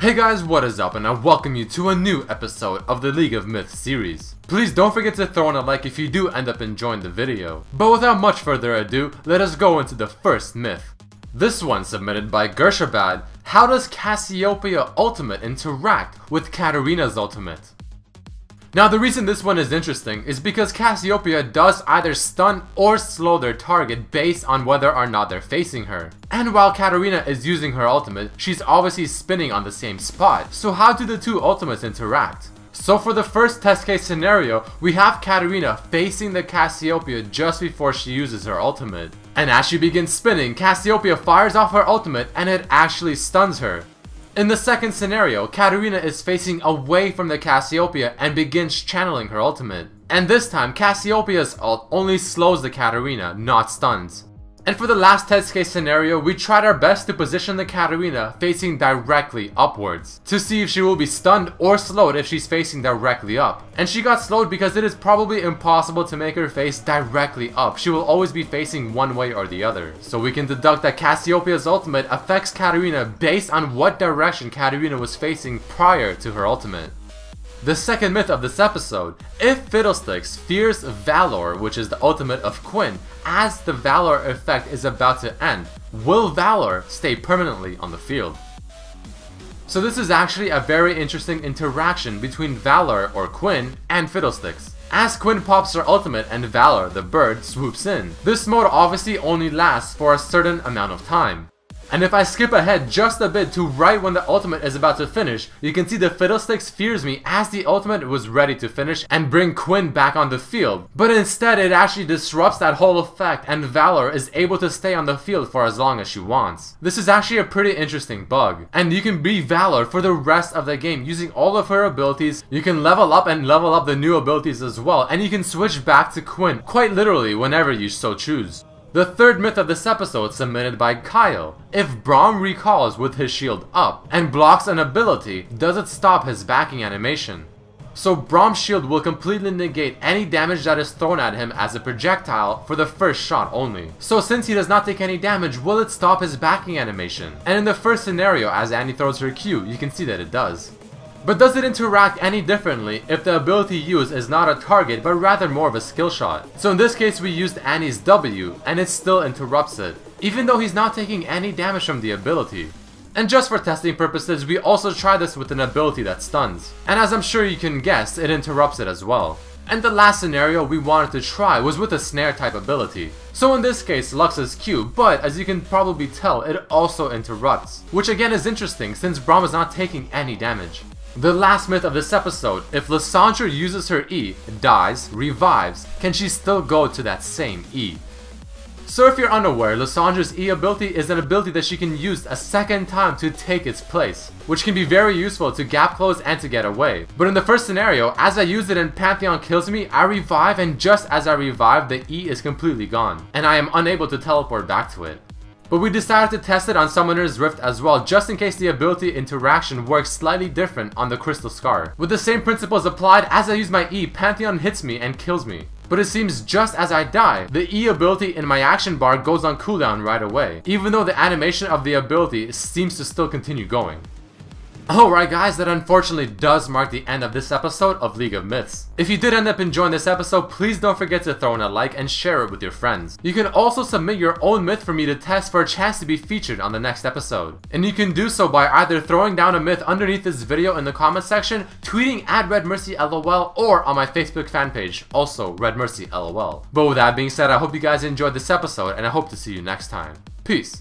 Hey guys, what is up, and I welcome you to a new episode of the League of Myths series. Please don't forget to throw in a like if you do end up enjoying the video. But without much further ado, let us go into the first myth. This one submitted by Gershabad. How does Cassiopeia ultimate interact with Katarina's ultimate? Now the reason this one is interesting is because Cassiopeia does either stun or slow their target based on whether or not they're facing her. And while Katarina is using her ultimate, she's obviously spinning on the same spot. So how do the two ultimates interact? So for the first test case scenario, we have Katarina facing the Cassiopeia just before she uses her ultimate. And as she begins spinning, Cassiopeia fires off her ultimate and it actually stuns her. In the second scenario, Katarina is facing away from the Cassiopeia and begins channeling her ultimate. And this time, Cassiopeia's ult only slows the Katarina, not stuns. And for the last test case scenario, we tried our best to position the Katarina facing directly upwards to see if she will be stunned or slowed if she's facing directly up. And she got slowed because it is probably impossible to make her face directly up. She will always be facing one way or the other. So we can deduct that Cassiopeia's ultimate affects Katarina based on what direction Katarina was facing prior to her ultimate. The second myth of this episode: if Fiddlesticks fears Valor, which is the ultimate of Quinn, as the Valor effect is about to end, will Valor stay permanently on the field? So this is actually a very interesting interaction between Valor or Quinn and Fiddlesticks. As Quinn pops her ultimate and Valor, the bird, swoops in. This mode obviously only lasts for a certain amount of time. And if I skip ahead just a bit to right when the ultimate is about to finish, you can see the Fiddlesticks fears me as the ultimate was ready to finish and bring Quinn back on the field. But instead it actually disrupts that whole effect and Valor is able to stay on the field for as long as she wants. This is actually a pretty interesting bug. And you can be Valor for the rest of the game using all of her abilities. You can level up and level up the new abilities as well, and you can switch back to Quinn quite literally whenever you so choose. The third myth of this episode submitted by Kyle: if Braum recalls with his shield up and blocks an ability, does it stop his backing animation? So Braum's shield will completely negate any damage that is thrown at him as a projectile for the first shot only. So since he does not take any damage, will it stop his backing animation? And in the first scenario, as Annie throws her Q, you can see that it does. But does it interact any differently if the ability used is not a target but rather more of a skill shot? So in this case we used Annie's W and it still interrupts it, even though he's not taking any damage from the ability. And just for testing purposes, we also try this with an ability that stuns. And as I'm sure you can guess, it interrupts it as well. And the last scenario we wanted to try was with a snare type ability. So in this case, Lux's Q, but as you can probably tell, it also interrupts. Which again is interesting since Braum is not taking any damage. The last myth of this episode: if Lysandra uses her E, dies, revives, can she still go to that same E? So if you're unaware, Lysandra's E ability is an ability that she can use a second time to take its place, which can be very useful to gap close and to get away. But in the first scenario, as I use it and Pantheon kills me, I revive, and just as I revive, the E is completely gone, and I am unable to teleport back to it. But we decided to test it on Summoner's Rift as well, just in case the ability interaction works slightly different on the Crystal Scar. With the same principles applied, as I use my E, Pantheon hits me and kills me. But it seems just as I die, the E ability in my action bar goes on cooldown right away, even though the animation of the ability seems to still continue going. Alright guys, that unfortunately does mark the end of this episode of League of Myths. If you did end up enjoying this episode, please don't forget to throw in a like and share it with your friends. You can also submit your own myth for me to test for a chance to be featured on the next episode. And you can do so by either throwing down a myth underneath this video in the comment section, tweeting at RedMercyLOL, or on my Facebook fan page, also RedMercyLOL. But with that being said, I hope you guys enjoyed this episode and I hope to see you next time. Peace.